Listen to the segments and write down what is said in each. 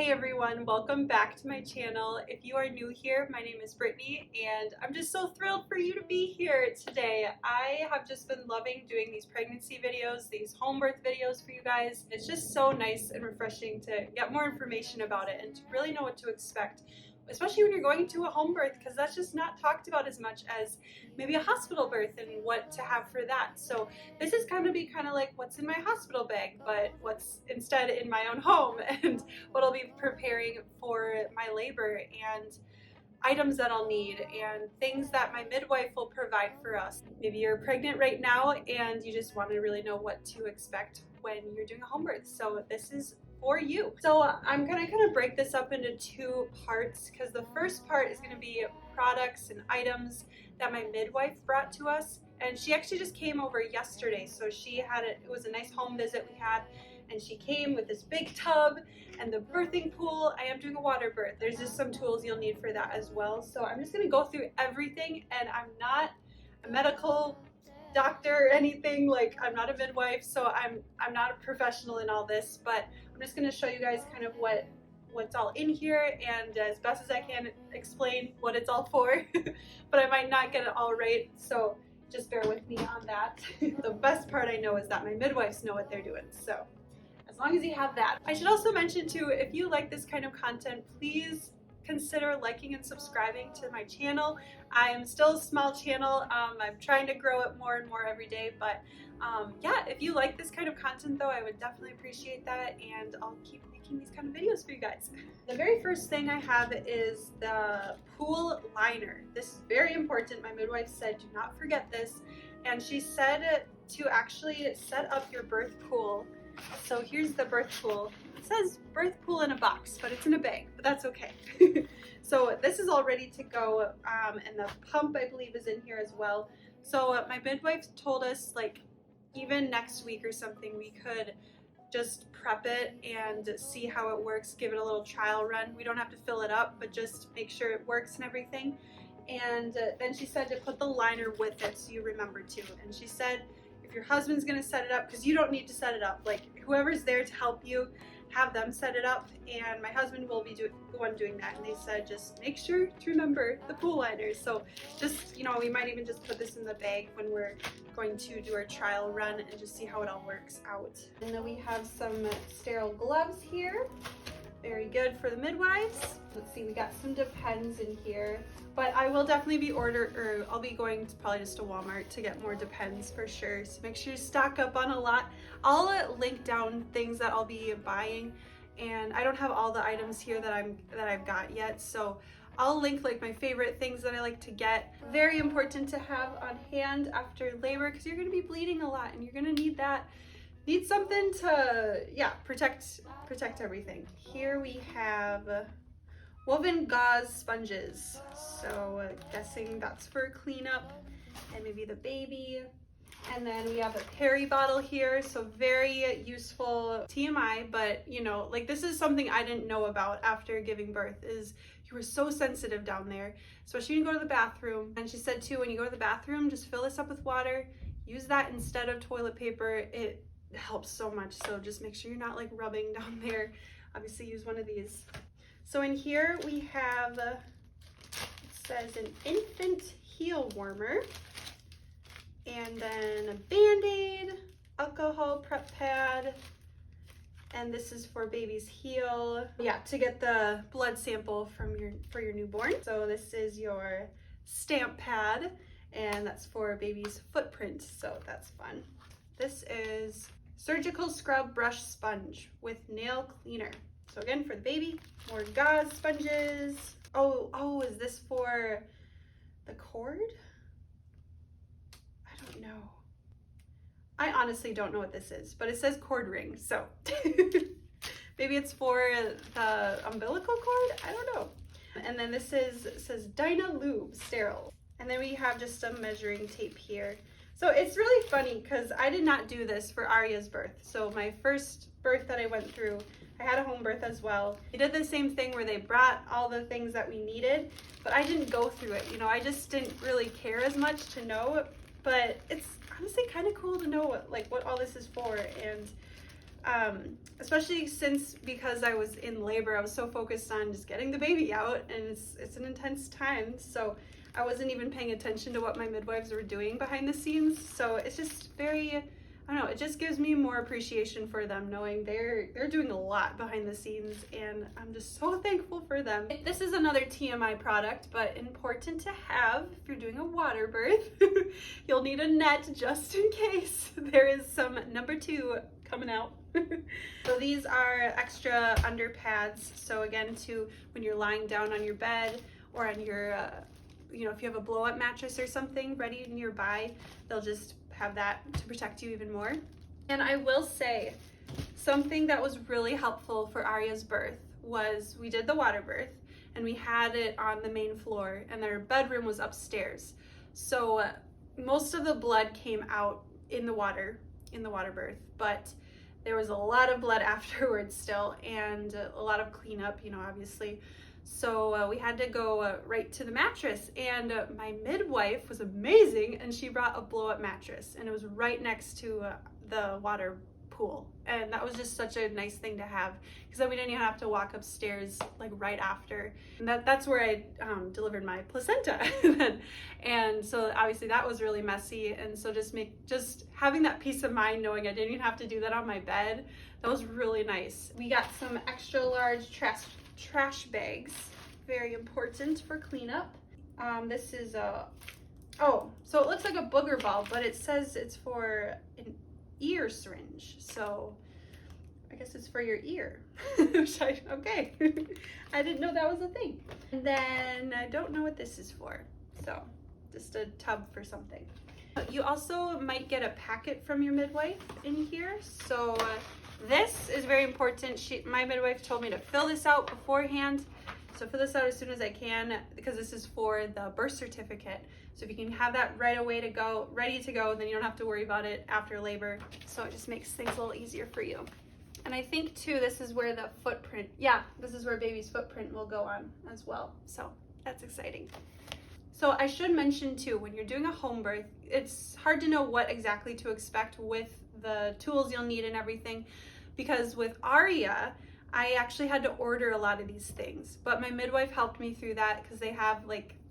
Hey everyone, welcome back to my channel. If you are new here, my name is Brittany and I'm just so thrilled for you to be here today. I have just been loving doing these pregnancy videos, these home birth videos for you guys. It's just so nice and refreshing to get more information about it and to really know what to expect, especially when you're going to a home birth, because that's just not talked about as much as maybe a hospital birth and what to have for that. So this is going to be kind of like what's in my hospital bag, but what's instead in my own home, and what I'll be preparing for my labor, and items that I'll need, and things that my midwife will provide for us. Maybe you're pregnant right now and you just want to really know what to expect when you're doing a home birth. So this is for you. So I'm gonna kind of break this up into two parts, because the first part is going to be products and items that my midwife brought to us. And she actually just came over yesterday, so she had it was a nice home visit we had, and she came with this big tub and the birthing pool. I am doing a water birth. There's just some tools you'll need for that as well. So I'm just going to go through everything, and I'm not a medical doctor or anything, like I'm not a midwife, so I'm not a professional in all this, but I'm just going to show you guys kind of what's all in here, and as best as I can explain what it's all for. But I might not get it all right, so just bear with me on that. The best part I know is that my midwives know what they're doing, so as long as you have that. I should also mention too, if you like this kind of content, please consider liking and subscribing to my channel. I am still a small channel. I'm trying to grow it more and more every day, but yeah, if you like this kind of content though, I would definitely appreciate that, and I'll keep making these kind of videos for you guys. The very first thing I have is the pool liner. This is very important. My midwife said do not forget this, and she said to actually set up your birth pool. So here's the birth pool. It says birth pool in a box, but it's in a bag, but that's okay. So this is all ready to go, and the pump I believe is in here as well. So my midwife told us, like, even next week or something, we could just prep it and see how it works, give it a little trial run. We don't have to fill it up, but just make sure it works and everything. And then she said to put the liner with it, so you remember to. And she said if your husband's gonna set it up, because you don't need to set it up, like whoever's there to help you, have them set it up, and my husband will be the one doing that. And they said just make sure to remember the pool liners. So just, you know, we might even just put this in the bag when we're going to do our trial run and just see how it all works out. And then we have some sterile gloves here. Very good for the midwives. Let's see, we got some Depends in here, but I will definitely be I'll be going to probably just to Walmart to get more Depends for sure. So make sure you stock up on a lot. I'll link down things that I'll be buying, and I don't have all the items here that I've got yet, so I'll link like my favorite things that I like to get. Very important to have on hand after labor, because you're going to be bleeding a lot and you're going to need that. Need something to, yeah, protect everything. Here we have woven gauze sponges. So guessing that's for cleanup and maybe the baby. And then we have a peri bottle here. So very useful. TMI, but you know, like this is something I didn't know about after giving birth, is you were so sensitive down there, especially when you go to the bathroom. And she said too, when you go to the bathroom, just fill this up with water. Use that instead of toilet paper. It helps so much, so just make sure you're not like rubbing down there. Obviously use one of these. So in here we have it says an infant heel warmer, and then a band-aid, alcohol prep pad, and this is for baby's heel, yeah, to get the blood sample from for your newborn. So this is your stamp pad, and that's for baby's footprint, so that's fun. This is surgical scrub brush sponge with nail cleaner. So again, for the baby, more gauze sponges. Oh, is this for the cord? I don't know. I honestly don't know what this is, but it says cord ring, so maybe it's for the umbilical cord? I don't know. And then this says Dyna Lube Sterile. And then we have just some measuring tape here. So it's really funny because I did not do this for Arya's birth. So my first birth that I went through, I had a home birth as well. They did the same thing where they brought all the things that we needed, but I didn't go through it. You know, I just didn't really care as much to know, but it's honestly kind of cool to know what all this is for. And especially because I was in labor, I was so focused on just getting the baby out, and it's an intense time. So I wasn't even paying attention to what my midwives were doing behind the scenes. So it's just very, I don't know, it just gives me more appreciation for them, knowing they're doing a lot behind the scenes, and I'm just so thankful for them. This is another TMI product, but important to have if you're doing a water birth. You'll need a net just in case there is some number 2 coming out. So these are extra under pads. So again, when you're lying down on your bed or on your, if you have a blow up mattress or something ready nearby, they'll just have that to protect you even more. And I will say, something that was really helpful for Arya's birth was we did the water birth and we had it on the main floor, and their bedroom was upstairs. So most of the blood came out in the water birth, but there was a lot of blood afterwards still, and a lot of cleanup, obviously. So we had to go right to the mattress, and my midwife was amazing, and she brought a blow-up mattress, and it was right next to the water pool, and that was just such a nice thing to have, because then we didn't even have to walk upstairs like right after. And that's where I delivered my placenta. And so obviously that was really messy, and so just having that peace of mind knowing I didn't even have to do that on my bed, that was really nice. We got some extra large trash bags, very important for cleanup. This is so it looks like a booger ball, but it says it's for an ear syringe, so I guess it's for your ear. Okay. I didn't know that was a thing. And then I don't know what this is for, so just a tub for something. You also might get a packet from your midwife in here, so this is very important. My midwife told me to fill this out beforehand, so fill this out as soon as I can, because this is for the birth certificate. So if you can have that ready to go, then you don't have to worry about it after labor. So it just makes things a little easier for you. And I think too, this is where the footprint, this is where baby's footprint will go on as well. So that's exciting. So I should mention too, when you're doing a home birth, it's hard to know what exactly to expect with the tools you'll need and everything, because with Aria, I actually had to order a lot of these things, but my midwife helped me through that, because they have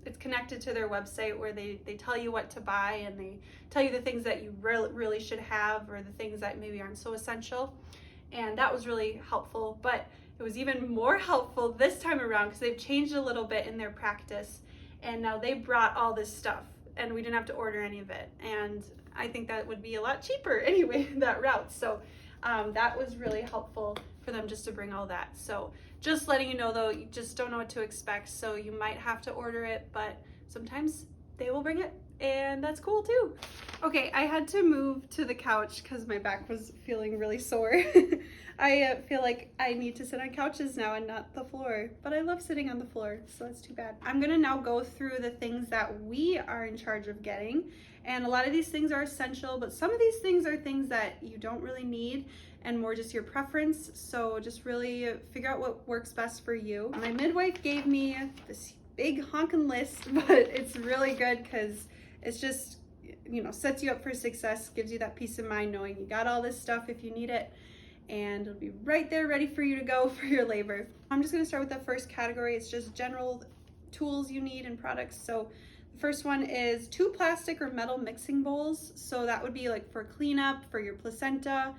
it's connected to their website where they tell you what to buy, and they tell you the things that you really should have, or the things that maybe aren't so essential. And that was really helpful, but it was even more helpful this time around because they've changed a little bit in their practice, and now they brought all this stuff and we didn't have to order any of it. And I think that would be a lot cheaper anyway, that route. So that was really helpful for them just to bring all that. So just letting you know though, you just don't know what to expect, so you might have to order it, but sometimes they will bring it, and that's cool too. Okay, I had to move to the couch because my back was feeling really sore. I feel like I need to sit on couches now and not the floor, but I love sitting on the floor, so that's too bad. I'm gonna now go through the things that we are in charge of getting, and a lot of these things are essential, but some of these things are things that you don't really need and more just your preference, so just really figure out what works best for you. My midwife gave me this big honking list, but it's really good because it's just, sets you up for success, gives you that peace of mind knowing you got all this stuff if you need it, and it'll be right there ready for you to go for your labor. I'm just gonna start with the first category. It's just general tools you need and products. So the first one is 2 plastic or metal mixing bowls. So that would be like for cleanup, for your placenta.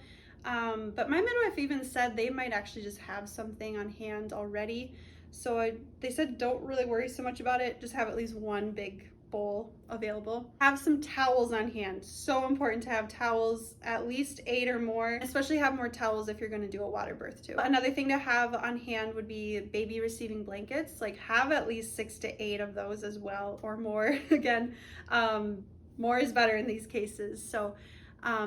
But my midwife even said they might actually just have something on hand already. So they said don't really worry so much about it, just have at least one big bowl available. Have some towels on hand. So important to have towels, at least 8 or more, especially have more towels if you're going to do a water birth too. Another thing to have on hand would be baby receiving blankets. Like have at least 6 to 8 of those as well, or more. Again, more is better in these cases. So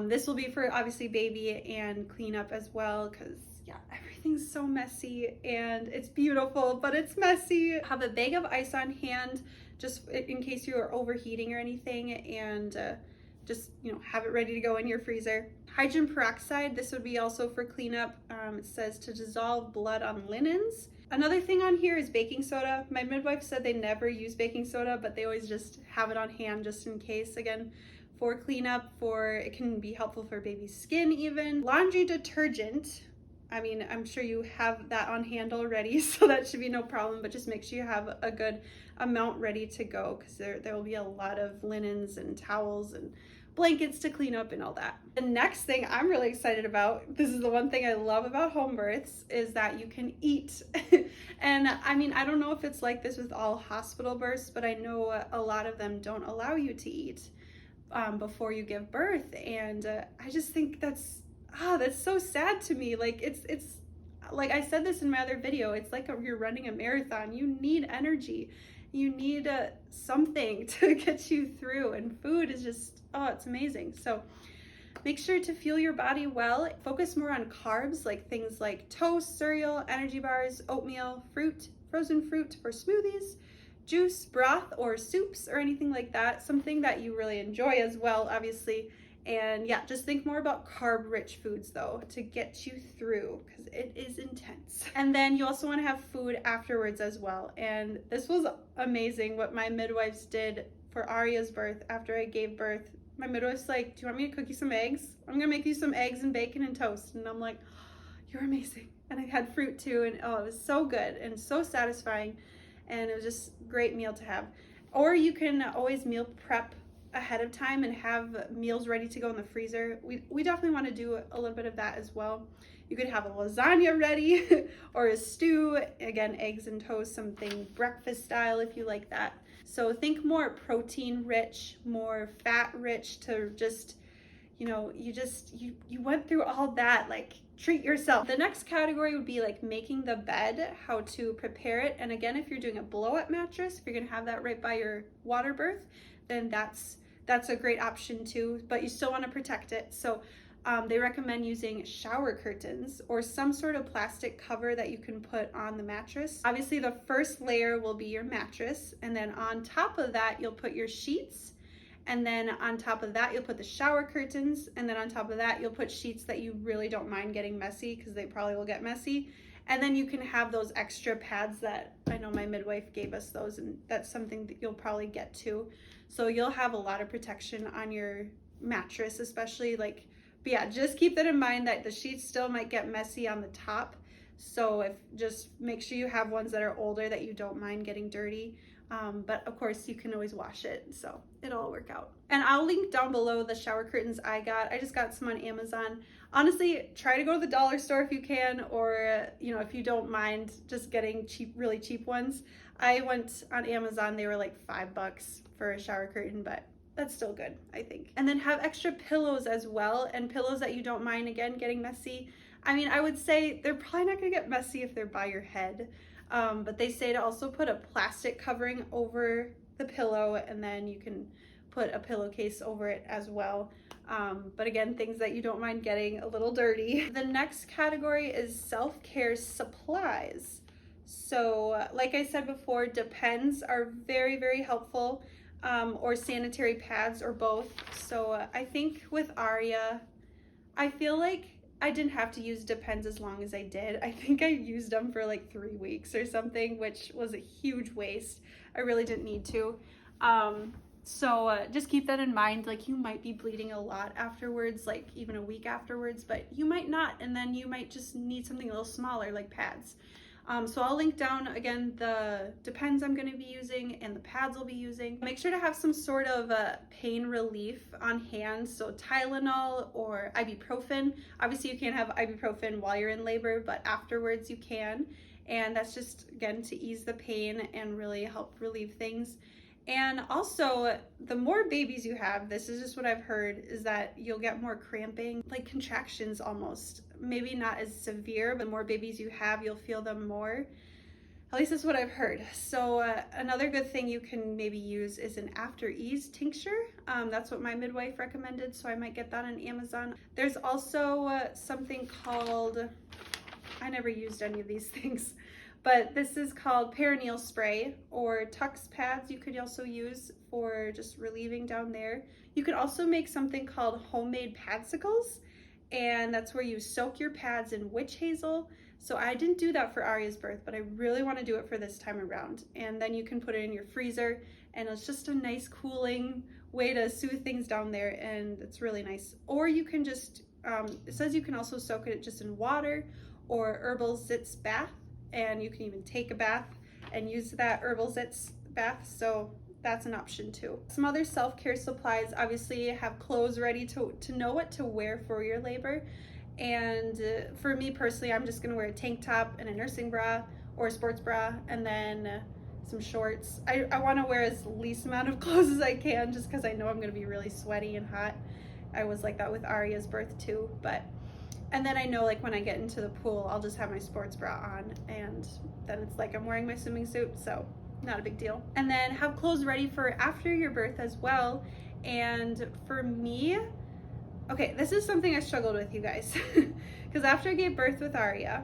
this will be for obviously baby and cleanup as well, because everything's so messy and it's beautiful, but it's messy. Have a bag of ice on hand just in case you are overheating or anything, and just have it ready to go in your freezer. Hydrogen peroxide, this would be also for cleanup. It says to dissolve blood on linens. Another thing on here is baking soda. My midwife said they never use baking soda, but they always just have it on hand just in case, again, for cleanup, it can be helpful for baby's skin even. Laundry detergent, I mean, I'm sure you have that on hand already, so that should be no problem, but just make sure you have a good amount ready to go, because there will be a lot of linens and towels and blankets to clean up and all that. The next thing I'm really excited about, this is the one thing I love about home births, is that you can eat. And I mean, I don't know if it's like this with all hospital births, but I know a lot of them don't allow you to eat before you give birth. And I just think that's so sad to me. Like it's like I said this in my other video, it's like you're running a marathon. You need energy. You need something to get you through, and food is just, oh, it's amazing. So make sure to fuel your body well. Focus more on carbs, like things like toast, cereal, energy bars, oatmeal, fruit, frozen fruit for smoothies, juice, broth, or soups, or anything like that. Something that you really enjoy as well, obviously. And yeah, just think more about carb-rich foods though to get you through, because it is intense. And then you also want to have food afterwards as well. And this was amazing what my midwives did for Aria's birth. After I gave birth, my midwife's like, do you want me to cook you some eggs? I'm gonna make you some eggs and bacon and toast. And I'm like, oh, you're amazing. And I had fruit too, and oh, it was so good and so satisfying. And it was just a great meal to have. Or you can always meal prep ahead of time and have meals ready to go in the freezer. We definitely want to do a little bit of that as well. You could have a lasagna ready or a stew, again, eggs and toast, something breakfast style if you like that. So think more protein rich, more fat rich, to just, you know, you went through all that, like treat yourself. The next category would be like making the bed, how to prepare it. And again, if you're doing a blow-up mattress, if you're gonna have that right by your water birth, then that's a great option too, but you still want to protect it. So they recommend using shower curtains or some sort of plastic cover that you can put on the mattress. Obviously the first layer will be your mattress, and then on top of that you'll put your sheets, and then on top of that you'll put the shower curtains, and then on top of that you'll put sheets that you really don't mind getting messy, because they probably will get messy. And then you can have those extra pads that I know my midwife gave us those, and that's something that you'll probably get too. So you'll have a lot of protection on your mattress, especially but yeah, just keep that in mind that the sheets still might get messy on the top. So just make sure you have ones that are older that you don't mind getting dirty. But of course you can always wash it, so it'll all work out. And I'll link down below the shower curtains I got. I just got some on Amazon. Honestly, try to go to the dollar store if you can, or you know, if you don't mind just getting really cheap ones. I went on Amazon, they were like $5 for a shower curtain, but that's still good, I think. And then have extra pillows as well, and pillows that you don't mind, again, getting messy. I mean, I would say they're probably not gonna get messy if they're by your head. But they say to also put a plastic covering over the pillow, and then you can put a pillowcase over it as well. But again, things that you don't mind getting a little dirty. The next category is self-care supplies. So like I said before, Depends are very, very helpful, or sanitary pads, or both. So I think with Aria, I feel like I didn't have to use Depends as long as I did. I think I used them for like 3 weeks or something, which was a huge waste. I really didn't need to. So just keep that in mind. Like, you might be bleeding a lot afterwards, like even a week afterwards, but you might not, and then you might just need something a little smaller like pads. So I'll link down again the Depends I'm going to be using and the pads I'll be using. Make sure to have some sort of pain relief on hand, so Tylenol or ibuprofen. Obviously you can't have ibuprofen while you're in labor, but afterwards you can, and that's just, again, to ease the pain and really help relieve things. And also, the more babies you have, this is just what I've heard, is that you'll get more cramping, like contractions almost. Maybe not as severe, but the more babies you have, you'll feel them more. At least that's what I've heard. So another good thing you can maybe use is an after ease tincture. That's what my midwife recommended, so I might get that on Amazon. There's also something called, I never used any of these things, but this is called perineal spray, or Tux pads you could also use for just relieving down there. You could also make something called homemade padsicles, and that's where you soak your pads in witch hazel. So I didn't do that for Aria's birth, but I really want to do it for this time around. And then you can put it in your freezer, and it's just a nice cooling way to soothe things down there, and it's really nice. Or you can just, it says you can also soak it just in water or herbal zits bath, and you can even take a bath and use that herbal zits bath, so that's an option too. Some other self-care supplies, obviously have clothes ready to know what to wear for your labor. And for me personally, I'm just gonna wear a tank top and a nursing bra or a sports bra, and then some shorts. I wanna wear as least amount of clothes as I can, just because I know I'm gonna be really sweaty and hot. I was like that with Aria's birth too, and then I know like when I get into the pool, I'll just have my sports bra on, and then it's like I'm wearing my swimming suit, so not a big deal. And then have clothes ready for after your birth as well. And for me, okay, this is something I struggled with, you guys, because after I gave birth with Aria,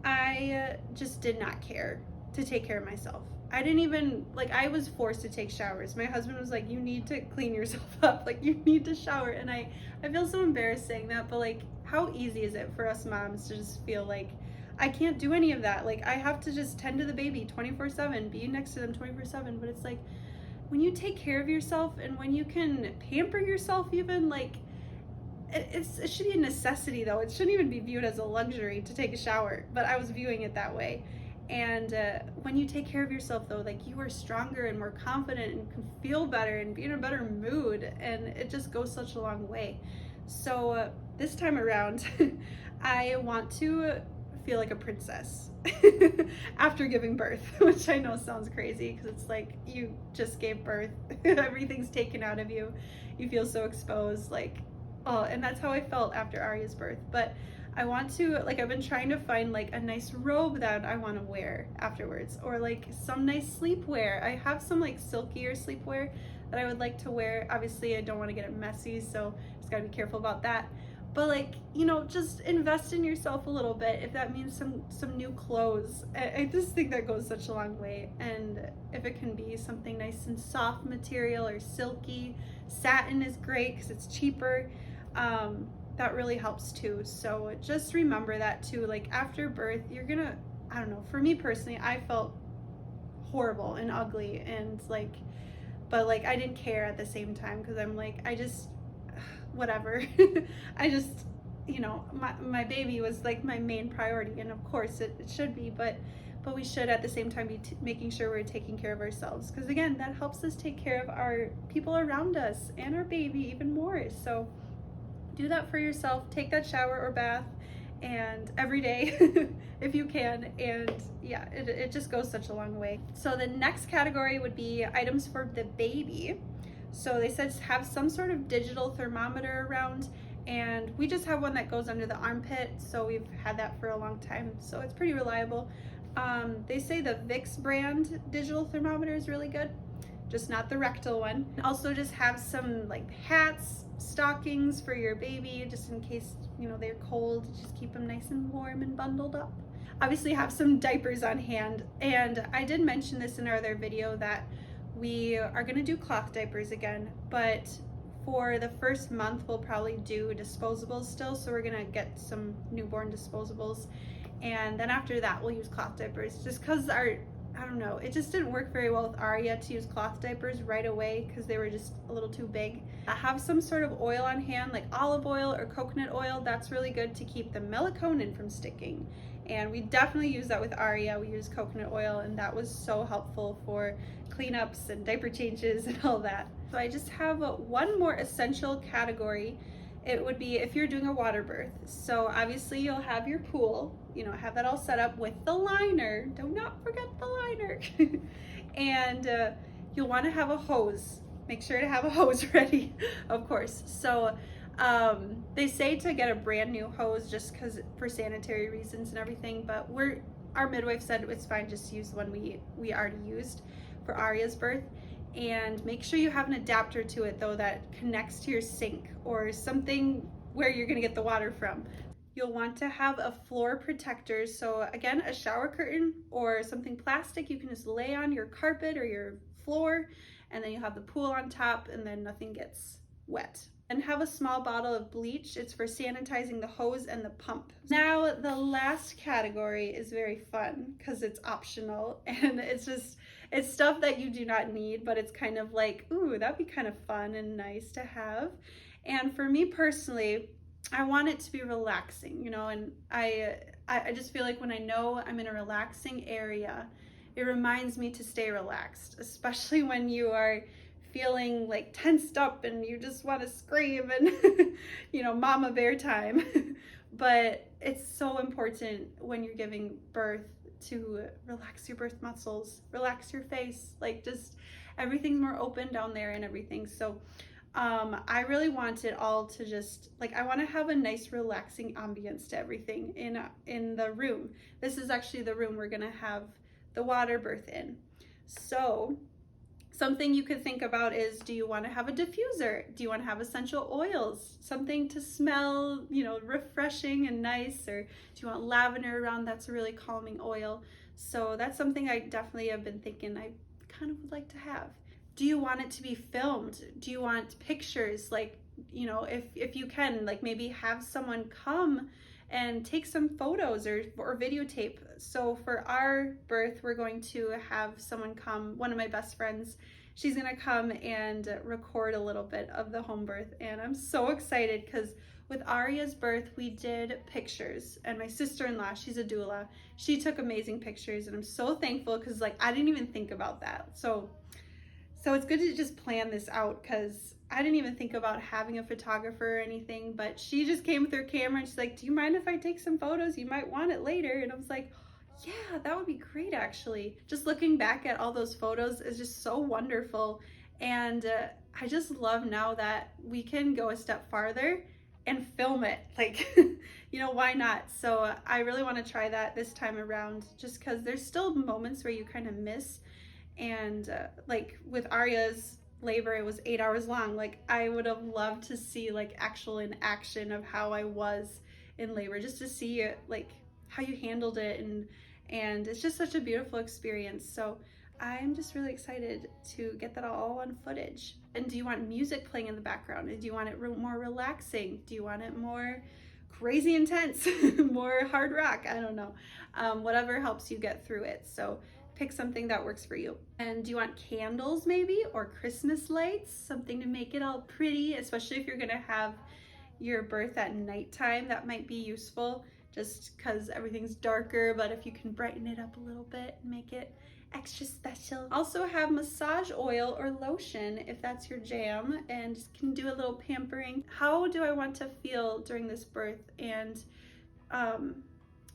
I just did not care to take care of myself. I didn't even, like, I was forced to take showers. My husband was like, you need to clean yourself up, like, you need to shower. And I feel so embarrassed saying that, but like, how easy is it for us moms to just feel like I can't do any of that? Like, I have to just tend to the baby 24/7, be next to them 24/7. But it's like, when you take care of yourself and when you can pamper yourself even, like, it should be a necessity though. It shouldn't even be viewed as a luxury to take a shower, but I was viewing it that way. And when you take care of yourself though, like, you are stronger and more confident and can feel better and be in a better mood, and it just goes such a long way. So this time around, I want to feel like a princess after giving birth, which I know sounds crazy because it's like you just gave birth, everything's taken out of you, you feel so exposed, like, oh, and that's how I felt after Aria's birth. But I want to, like, I've been trying to find like a nice robe that I want to wear afterwards, or like some nice sleepwear. I have some like silkier sleepwear that I would like to wear. Obviously I don't want to get it messy, so just gotta be careful about that. But like, you know, just invest in yourself a little bit. If that means some new clothes, I just think that goes such a long way. And if it can be something nice and soft material or silky, satin is great because it's cheaper. That really helps too. So just remember that too. Like, after birth, you're gonna, I don't know, for me personally, I felt horrible and ugly, and like, but like, I didn't care at the same time because I'm like, I just, whatever. I just, you know, my baby was like my main priority, and of course it should be, but we should at the same time be making sure we're taking care of ourselves, because again, that helps us take care of our people around us and our baby even more. So do that for yourself. Take that shower or bath, and every day if you can, and yeah, it just goes such a long way. So the next category would be items for the baby. So they said have some sort of digital thermometer around, and we just have one that goes under the armpit, so we've had that for a long time, so it's pretty reliable. They say the Vicks brand digital thermometer is really good, just not the rectal one. Also just have some like hats, stockings for your baby, just in case, you know, they're cold, just keep them nice and warm and bundled up. Obviously have some diapers on hand, and I did mention this in our other video that we are going to do cloth diapers again, but for the first month we'll probably do disposables still, so we're going to get some newborn disposables, and then after that we'll use cloth diapers, just because I don't know, it just didn't work very well with Aria to use cloth diapers right away because they were just a little too big. I have some sort of oil on hand, like olive oil or coconut oil. That's really good to keep the melatonin from sticking. And we definitely use that with Aria. We use coconut oil, and that was so helpful for cleanups and diaper changes and all that. So I just have one more essential category. It would be if you're doing a water birth. So obviously you'll have your pool, you know, have that all set up with the liner. Do not forget the liner. And you'll want to have a hose. Make sure to have a hose ready, of course. So they say to get a brand new hose just because for sanitary reasons and everything, but our midwife said it's fine, just use the one we already used for Aria's birth. And make sure you have an adapter to it though that connects to your sink or something where you're gonna get the water from. You'll want to have a floor protector. So again, a shower curtain or something plastic you can just lay on your carpet or your floor, and then you have the pool on top, and then nothing gets wet. And have a small bottle of bleach. It's for sanitizing the hose and the pump. Now, the last category is very fun because it's optional and it's stuff that you do not need, but it's kind of like, ooh, that'd be kind of fun and nice to have. And for me personally, I want it to be relaxing, you know, and I just feel like when I know I'm in a relaxing area, it reminds me to stay relaxed, especially when you are feeling like tensed up and you just want to scream and you know, mama bear time. But it's so important when you're giving birth to relax your birth muscles, relax your face, like just everything's more open down there and everything. So I really want it all to just like, I want to have a nice relaxing ambience to everything in the room. This is actually the room we're gonna have the water birth in. So something you could think about is, do you want to have a diffuser? Do you want to have essential oils? Something to smell, you know, refreshing and nice? Or do you want lavender around? That's a really calming oil. So that's something I definitely have been thinking I kind of would like to have. Do you want it to be filmed? Do you want pictures? Like, you know, if you can, like maybe have someone come and take some photos or videotape. So for our birth, we're going to have someone come, one of my best friends, she's gonna come and record a little bit of the home birth. And I'm so excited because with Aria's birth, we did pictures, and my sister-in-law, she's a doula, she took amazing pictures, and I'm so thankful because like I didn't even think about that. So it's good to just plan this out because I didn't even think about having a photographer or anything, but she just came with her camera and she's like, do you mind if I take some photos? You might want it later. And I was like, yeah, that would be great actually. Just looking back at all those photos is just so wonderful. And I just love now that we can go a step farther and film it. Like, you know, why not? So I really want to try that this time around just because there's still moments where you kind of miss. And like with Aria's labor, it was 8 hours long. Like I would have loved to see like actual in action of how I was in labor, just to see it, like how you handled it, and it's just such a beautiful experience. So I'm just really excited to get that all on footage. And do you want music playing in the background? Do you want it more relaxing? Do you want it more crazy intense, more hard rock? I don't know. Whatever helps you get through it. So pick something that works for you. And do you want candles maybe, or Christmas lights? Something to make it all pretty, especially if you're gonna have your birth at nighttime. That might be useful just because everything's darker, but if you can brighten it up a little bit and make it extra special. Also have massage oil or lotion if that's your jam, and just can do a little pampering. How do I want to feel during this birth? And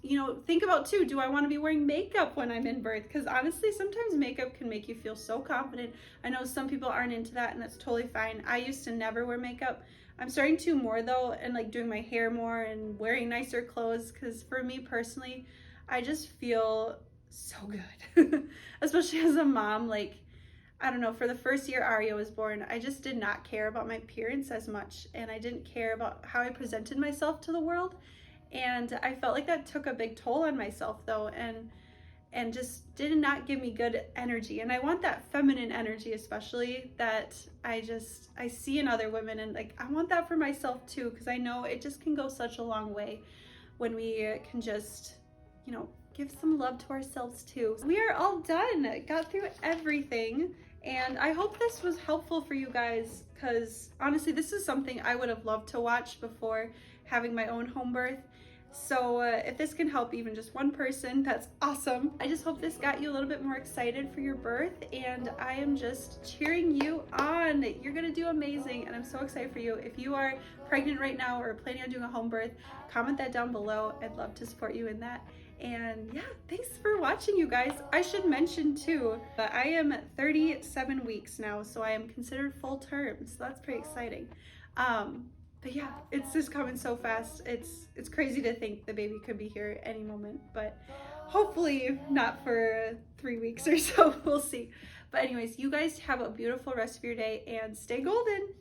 you know, think about too, do I want to be wearing makeup when I'm in birth? Because honestly, sometimes makeup can make you feel so confident. I know some people aren't into that, and that's totally fine. I used to never wear makeup. I'm starting to more though, and like doing my hair more and wearing nicer clothes, because for me personally, I just feel so good. Especially as a mom. Like, I don't know, for the first year Aria was born, I just did not care about my appearance as much, and I didn't care about how I presented myself to the world. And I felt like that took a big toll on myself though, and just did not give me good energy. And I want that feminine energy, especially, that I see in other women, and like I want that for myself too, because I know it just can go such a long way when we can just, you know, give some love to ourselves too. We are all done, got through everything, and I hope this was helpful for you guys, because honestly this is something I would have loved to watch before having my own home birth. So if this can help even just one person, that's awesome. I just hope this got you a little bit more excited for your birth, and I am just cheering you on. You're gonna do amazing, and I'm so excited for you. If you are pregnant right now or planning on doing a home birth, comment that down below. I'd love to support you in that. And yeah, thanks for watching, you guys. I should mention too that I am 37 weeks now, so I am considered full term, so that's pretty exciting. But yeah, it's just coming so fast. It's crazy to think the baby could be here any moment, but hopefully not for 3 weeks or so. We'll see. But anyways, you guys have a beautiful rest of your day and stay golden.